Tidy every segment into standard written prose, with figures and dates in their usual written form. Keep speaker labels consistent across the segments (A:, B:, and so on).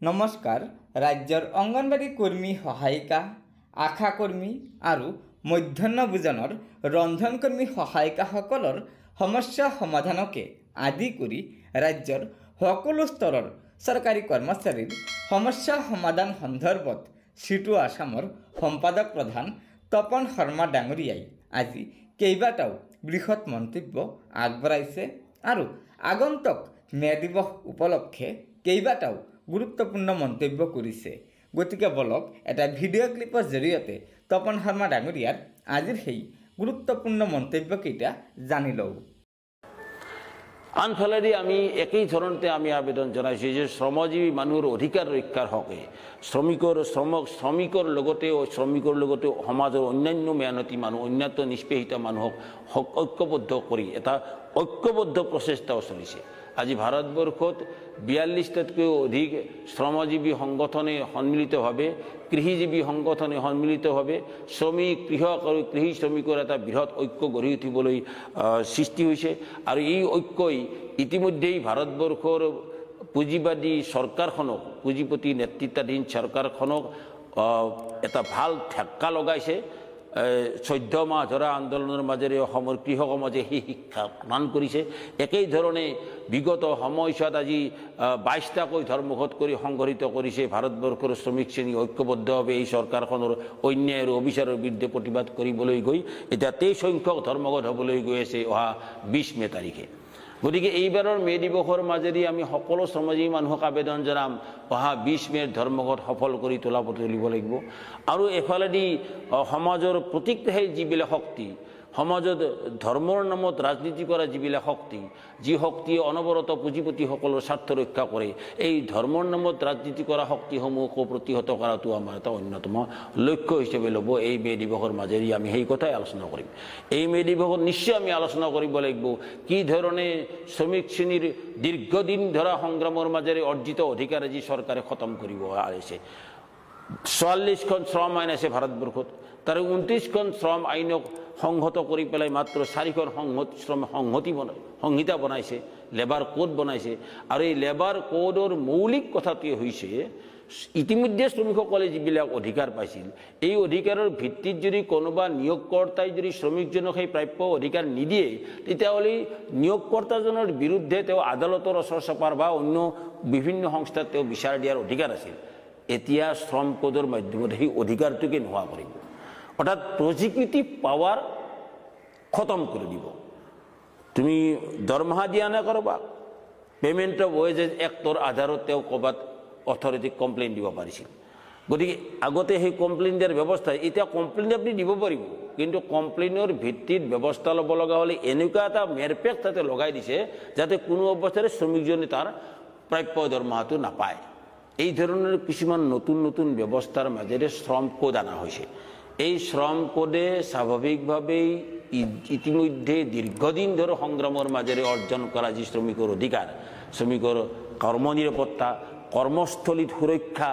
A: নমস্কাৰ। ৰাজ্যৰ অংগনবাড়ী কৰ্মী সহায়িকা, আশা কৰ্মী আৰু মধ্যাহ্ন ভোজনৰ ৰন্ধন কৰ্মী সহায়িকাসকলৰ সমস্যা সমাধানকে আদি কৰি ৰাজ্যৰ সকলো স্তৰৰ চৰকাৰী কৰ্মচাৰীৰ সমস্যা সমাধান সন্দৰ্ভত চিটু আসামৰ সম্পাদক প্ৰধান তপন শৰ্মা ডাঙৰীয়াই আজি কেইবাটাও বৃহৎ মন্তব্য আগবঢ়াইছে আৰু আগন্তুক মে দিৱস উপলক্ষে কেইবাটাও গুৰুত্বপূৰ্ণ মন্তব্য কৰিছে। গতিকে বলক এটা ভিডিঅ' ক্লিপৰ জৰিয়তে তপন শৰ্মা ডাঙৰীয়াৰ আজিৰ সেই গুৰুত্বপূৰ্ণ মন্তব্যকেইটা জানি লওঁ।
B: আনফালেদি আমি একই ধৰণতে আমি আবেদন জনাইছোঁ যে শ্ৰমজীৱী মানুহৰ অধিকাৰ ৰক্ষাৰ হকে শ্ৰমিকৰ লগতে সমাজৰ অন্যান্য মেহনতি মানুহ অন্যান্য নিষ্পেষিত মানুহক ঐক্যবদ্ধ কৰি এটা ঐক্যবদ্ধ প্ৰচেষ্টাও চলিছে। আজি ভাৰতবৰ্ষত 42টাতকৈ অধিক শ্ৰমজীৱী সংগঠনে সন্মিলিতভাৱে কৃষিজীৱী সংগঠনে সন্মিলিতভাৱে শ্ৰমিক কৃষক আৰু কৃষি শ্ৰমিকৰ এটা বৃহৎ ঐক্য গঢ়ি উঠিবলৈ সৃষ্টি হৈছে আৰু এই ঐক্যই ইতিমধ্যেই ভাৰতবৰ্ষৰ পুঁজিবাদী চৰকাৰখনক পুঁজিপতি নেতৃত্বাধীন চৰকাৰখনক এটা ভাল ঠেক্কা লগাইছে। 14 মাহ ধৰা আন্দোলনৰ মাজেৰে অসমৰ কৃষক সমাজে সেই শিক্ষা প্ৰদান কৰিছে। একেই ধৰণে বিগত সময়ছোৱাত আজি 22টাকৈ ধৰ্মঘট কৰি সংঘটিত কৰিছে ভাৰতবৰ্ষৰ শ্ৰমিক শ্ৰেণী ঐক্যবদ্ধভাৱে এই চৰকাৰখনৰ অন্যায় আৰু অবিচাৰৰ বিৰুদ্ধে প্ৰতিবাদ কৰিবলৈ গৈ এতিয়া 23 সংখ্যক ধৰ্মঘট হ'বলৈ গৈ আছে অহা 20 মে তাৰিখে। গতিকে এইবাৰৰ মে দিৱসৰ মাজেদি আমি সকলো শ্ৰমজীৱী মানুহক আবেদন জনাম অহা 20 মেৰ ধৰ্মঘট সফল কৰি তুলিব লাগিব। আৰু এফালেদি সমাজৰ প্ৰতিক্ৰিয়াশীল যিবিলাক শক্তি, সমাজত ধৰ্মৰ নামত ৰাজনীতি কৰা যিবিলাক শক্তি, যি শক্তিয়ে অনবৰত পুঁজিপতিসকলৰ স্বাৰ্থ ৰক্ষা কৰে, এই ধৰ্মৰ নামত ৰাজনীতি কৰা শক্তিসমূহকো প্ৰতিহত কৰাটো আমাৰ এটা অন্যতম লক্ষ্য হিচাপে ল'ব। এই মে দিৱসৰ মাজেদি আমি সেই কথাই আলোচনা কৰিম। এই মে দিৱসত নিশ্চয় আমি আলোচনা কৰিব লাগিব কি ধৰণে শ্ৰমিক শ্ৰেণীৰ দীৰ্ঘদিন ধৰা সংগ্ৰামৰ মাজেৰে অৰ্জিত অধিকাৰ আজি চৰকাৰে খতম কৰিব আহিছে। 44খন শ্ৰম আইন আছে ভাৰতবৰ্ষত, তাৰে 29খন শ্ৰম আইনক সংহত কৰি পেলাই মাত্ৰ 4খন সংহিতা বনাইছে, লেবাৰ কোড বনাইছে। আৰু এই লেবাৰ কোডৰ মৌলিক কথাটোৱে হৈছে ইতিমধ্যে শ্ৰমিকসকলে যিবিলাক অধিকাৰ পাইছিল, এই অধিকাৰৰ ভিত্তিত যদি কোনোবা নিয়োগকৰ্তাই যদি শ্ৰমিকজনক সেই প্ৰাপ্য অধিকাৰ নিদিয়ে, তেতিয়াহ'লে নিয়োগকৰ্তাজনৰ বিৰুদ্ধে তেওঁ আদালতৰ ওচৰ চপাৰ বা অন্য বিভিন্ন সংস্থাত তেওঁ বিচাৰ দিয়াৰ অধিকাৰ আছিল। এতিয়া শ্ৰম কোডৰ মাধ্যমত সেই অধিকাৰটোকে নোহোৱা কৰিব, অৰ্থাৎ প্ৰজিকিউটিভ পাৱাৰ খতম কৰি দিব। তুমি দৰমহা দিয়া নাই কাৰোবাক, পে'মেণ্ট অফ ৱেজেছ এক্টৰ আধাৰত তেওঁ ক'ৰবাত অথৰিটিক কমপ্লেইন দিব পাৰিছিল। গতিকে আগতে সেই কমপ্লেইন দিয়াৰ ব্যৱস্থা, এতিয়া কমপ্লেইন আপুনি দিব পাৰিব, কিন্তু কমপ্লেইনৰ ভিত্তিত ব্যৱস্থা ল'ব লগা হ'লে এনেকুৱা এটা মেৰপেক তাতে লগাই দিছে যাতে কোনো অৱস্থাৰে শ্ৰমিকজনে তাৰ প্ৰাপ্য দৰমহাটো নাপায়। এই ধৰণৰ কিছুমান নতুন নতুন ব্যৱস্থাৰ মাজেৰে শ্ৰম কোড অনা হৈছে। এই শ্ৰম কোডে স্বাভাৱিকভাৱেই ইতিমধ্যে দীৰ্ঘদিন ধৰি সংগ্ৰামৰ মাজেৰে অৰ্জন কৰা যি শ্ৰমিকৰ অধিকাৰ, শ্ৰমিকৰ কৰ্মনিৰাপত্তা, কৰ্মস্থলীত সুৰক্ষা,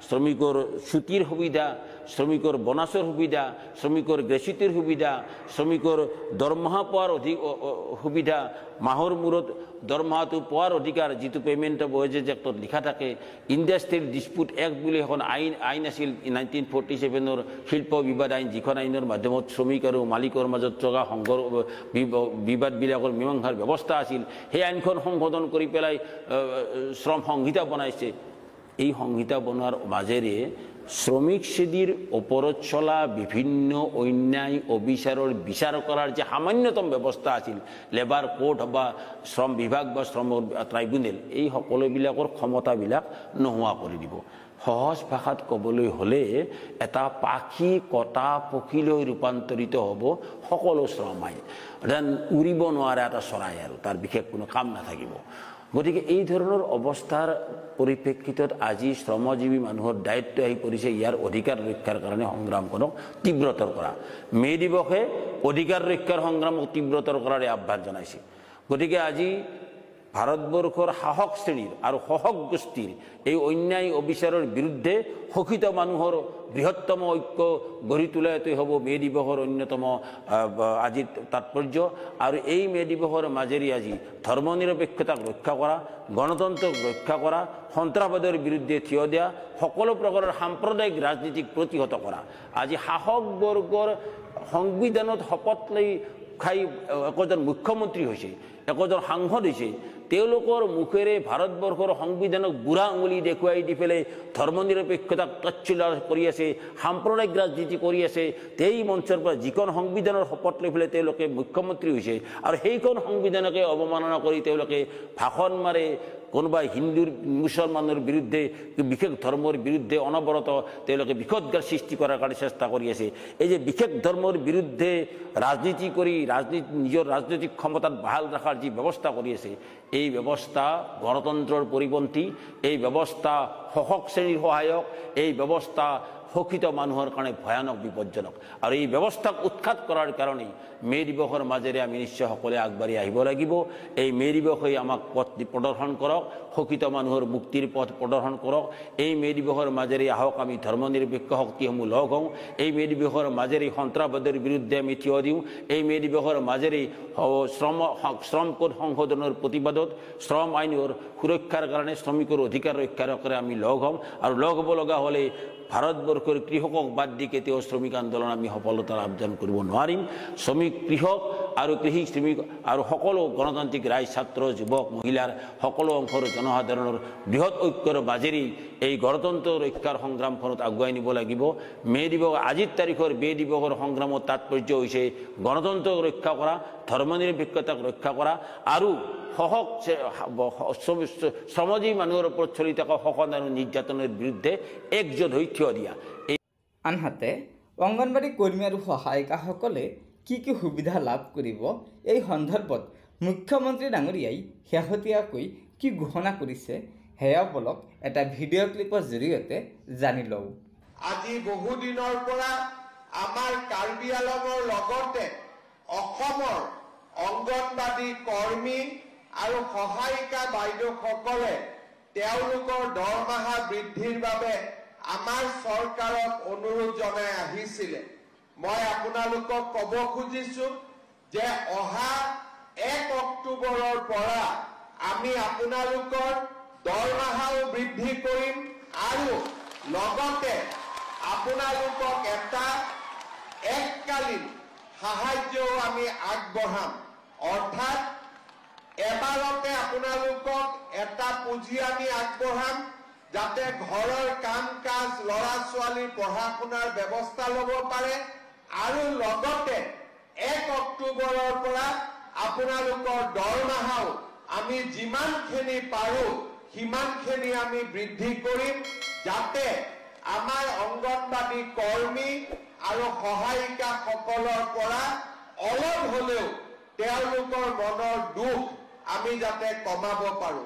B: শ্ৰমিকৰ ছুটিৰ সুবিধা, শ্ৰমিকৰ বোনাছৰ সুবিধা, শ্ৰমিকৰ গ্ৰেচুইটিৰ সুবিধা, শ্ৰমিকৰ দৰমহা পোৱাৰ সুবিধা, মাহৰ মূৰত দৰমহাটো পোৱাৰ অধিকাৰ, যিটো পে'মেণ্ট অফ ৱেজেছ এক্টত লিখা থাকে। ইণ্ডাষ্ট্ৰিয়েল ডিছপুট এক্ট বুলি এখন আইন আছিল 1947ৰ শিল্প বিবাদ আইন, যিখন আইনৰ মাধ্যমত শ্ৰমিক আৰু মালিকৰ মাজত থকা বিবাদবিলাকৰ মীমাংসাৰ ব্যৱস্থা আছিল। সেই আইনখন সংশোধন কৰি পেলাই শ্ৰম সংহিতা বনাইছে। এই সংহিতা বনোৱাৰ মাজেৰে শ্ৰমিক শ্ৰেণীৰ ওপৰত চলা বিভিন্ন অন্যায় অবিচাৰৰ বিচাৰ কৰাৰ যে সামান্যতম ব্যৱস্থা আছিল, লেবাৰ কোৰ্ট বা শ্ৰম বিভাগ বা শ্ৰম ট্ৰাইব্যুনেল, এই সকলোবিলাকৰ ক্ষমতাবিলাক নোহোৱা কৰি দিব। সহজ ভাষাত ক'বলৈ হ'লে এটা পাখি কটা পক্ষীলৈ ৰূপান্তৰিত হ'ব সকলো শ্ৰম আইন। উৰিব নোৱাৰা এটা চৰাই আৰু তাৰ বিশেষ কোনো কাম নাথাকিব। গতিকে এই ধৰণৰ অৱস্থাৰ পৰিপ্ৰেক্ষিতত আজি শ্ৰমজীৱী মানুহৰ দায়িত্ব আহি পৰিছে ইয়াৰ অধিকাৰ ৰক্ষাৰ কাৰণে সংগ্ৰামখনক তীব্ৰতৰ কৰা। মে দিৱসে অধিকাৰ ৰক্ষাৰ সংগ্ৰামক তীব্ৰতৰ কৰাৰ আহ্বান জনাইছে। গতিকে আজি ভাৰতবৰ্ষৰ শাসক শ্ৰেণীৰ আৰু শোষক গোষ্ঠীৰ এই অন্যায় অবিচাৰৰ বিৰুদ্ধে শোষিত মানুহৰ বৃহত্তম ঐক্য গঢ়ি তোলাটোৱেই হ'ব মে দিৱসৰ অন্যতম আজিৰ তাৎপৰ্য। আৰু এই মে দিৱসৰ মাজেৰে আজি ধৰ্ম নিৰপেক্ষতাক ৰক্ষা কৰা, গণতন্ত্ৰক ৰক্ষা কৰা, সন্ত্ৰাসবাদৰ বিৰুদ্ধে থিয় দিয়া, সকলো প্ৰকাৰৰ সাম্প্ৰদায়িক ৰাজনীতিক প্ৰতিহত কৰা। আজি শাসক বৰ্গৰ সংবিধানত শপত লৈ খাই একোজন মুখ্যমন্ত্ৰী হৈছে, একোজন সাংসদ হৈছে, তেওঁলোকৰ মুখেৰে ভাৰতবৰ্ষৰ সংবিধানক বুঢ়া আঙুলি দেখুৱাই দি পেলাই ধৰ্ম নিৰপেক্ষতাক তচ্ছিলা কৰি আছে, সাম্প্ৰদায়িক ৰাজনীতি কৰি আছে। এই মঞ্চৰ পৰা যিখন সংবিধানৰ শপত লৈ পেলাই তেওঁলোকে মুখ্যমন্ত্ৰী হৈছে আৰু সেইখন সংবিধানকে অৱমাননা কৰি তেওঁলোকে ভাষণ মাৰে, কোনোবাই হিন্দুৰ মুছলমানৰ বিৰুদ্ধে, বিশেষ ধৰ্মৰ বিৰুদ্ধে অনবৰত তেওঁলোকে বিপদগাৰ সৃষ্টি কৰাৰ কাৰণে চেষ্টা কৰি আছে। এই যে বিশেষ ধৰ্মৰ বিৰুদ্ধে ৰাজনীতি কৰি নিজৰ ৰাজনৈতিক ক্ষমতাত বাহাল ৰখাৰ যি ব্যৱস্থা কৰি আছে, এই ব্যৱস্থা গণতন্ত্ৰৰ পৰিপন্থী, এই ব্যৱস্থা শোষক শ্ৰেণীৰ সহায়ক, এই ব্যৱস্থা শোষিত মানুহৰ কাৰণে ভয়ানক বিপজ্জনক। আৰু এই ব্যৱস্থাক উৎখাত কৰাৰ কাৰণেই মে দিৱসৰ মাজেৰে আমি নিশ্চয় সকলোৱে আগবাঢ়ি আহিব লাগিব। এই মে দিৱসে আমাক পথ প্ৰদৰ্শন কৰক, শোষিত মানুহৰ মুক্তিৰ পথ প্ৰদৰ্শন কৰক। এই মে দিৱসৰ মাজেৰে আহক আমি ধৰ্ম নিৰপেক্ষ শক্তিসমূহ লগ হওঁ। এই মে দিৱসৰ মাজেৰে সন্ত্ৰাসবাদৰ বিৰুদ্ধে আমি থিয় দিওঁ। এই মে দিৱসৰ মাজেৰে শ্ৰম কোড সংশোধনৰ প্ৰতিবাদত, শ্ৰম আইনৰ সুৰক্ষাৰ কাৰণে, শ্ৰমিকৰ অধিকাৰ ৰক্ষাৰ কাৰণে আমি লগ হ'ম। আৰু লগ হ'ব লগা হ'লে ভাৰতবৰ্ষৰ কৃষকক বাদ দি কেতিয়াও শ্ৰমিক আন্দোলন আমি সফলতা অৰ্জন কৰিব নোৱাৰিম। শ্ৰমিক, কৃষক আৰু কৃষি শ্ৰমিক আৰু সকলো গণতান্ত্ৰিক ৰাইজ, ছাত্ৰ, যুৱক, মহিলাৰ সকলো অংশৰ জনসাধাৰণৰ বৃহৎ ঐক্যৰ মাজেৰেই এই গণতন্ত্ৰ ৰক্ষাৰ সংগ্ৰামখনত আগুৱাই নিব লাগিব। মে দিৱস, আজিৰ তাৰিখৰ মে দিৱসৰ সংগ্ৰামৰ তাৎপৰ্য হৈছে গণতন্ত্ৰক ৰক্ষা কৰা, ধৰ্ম নিৰপেক্ষতাক ৰক্ষা কৰা আৰু শ্ৰমজীৱী মানুহৰ ওপৰত চলি থকা শোষণ আৰু নিৰ্যাতনৰ বিৰুদ্ধে একজোট হৈ থিয় দিয়া।
A: আনহাতে অংগনবাড়ী কৰ্মী আৰু সহায়িকাসকলে কি কি সুবিধা লাভ কৰিব, এই সন্দৰ্ভত মুখ্যমন্ত্ৰী ডাঙৰীয়াই শেহতীয়াকৈ কি ঘোষণা কৰিছে সেয়া বলক এটা ভিডিঅ' ক্লিপৰ জৰিয়তে জানি লওঁ।
C: আজি বহুদিনৰ পৰা আমাৰ কাৰ্বি আংলঙৰ লগতে অসমৰ অংগনবাড়ী কৰ্মী আৰু সহায়িকা বাইদেউসকলে তেওঁলোকৰ দৰমহা বৃদ্ধিৰ বাবে আমাৰ চৰকাৰক অনুৰোধ জনাই আহিছিলে। মই আপোনালোকক ক'ব খুজিছো যে অহা 1 অক্টোবৰৰ পৰা আমি আপোনালোকৰ দৰমহাও বৃদ্ধি কৰিম আৰু লগতে আপোনালোকক এটা এককালীন সাহায্যও আমি আগবঢ়াম। অৰ্থাৎ এবাৰতে আপোনালোকক এটা পুঁজি আমি আগবঢ়াম যাতে ঘৰৰ কাম কাজ, ল'ৰা ছোৱালীৰ পঢ়া শুনাৰ ব্যৱস্থা ল'ব পাৰে আৰু লগতে 1 অক্টোবৰৰ পৰা আপোনালোকৰ দৰমহাও আমি যিমানখিনি পাৰোঁ সিমানখিনি আমি বৃদ্ধি কৰিম যাতে আমাৰ অংগনবাড়ী কৰ্মী আৰু সহায়িকাসকলৰ পৰা অলপ হ'লেও তেওঁলোকৰ মনৰ দুখ আমি যাতে কমাব পাৰোঁ।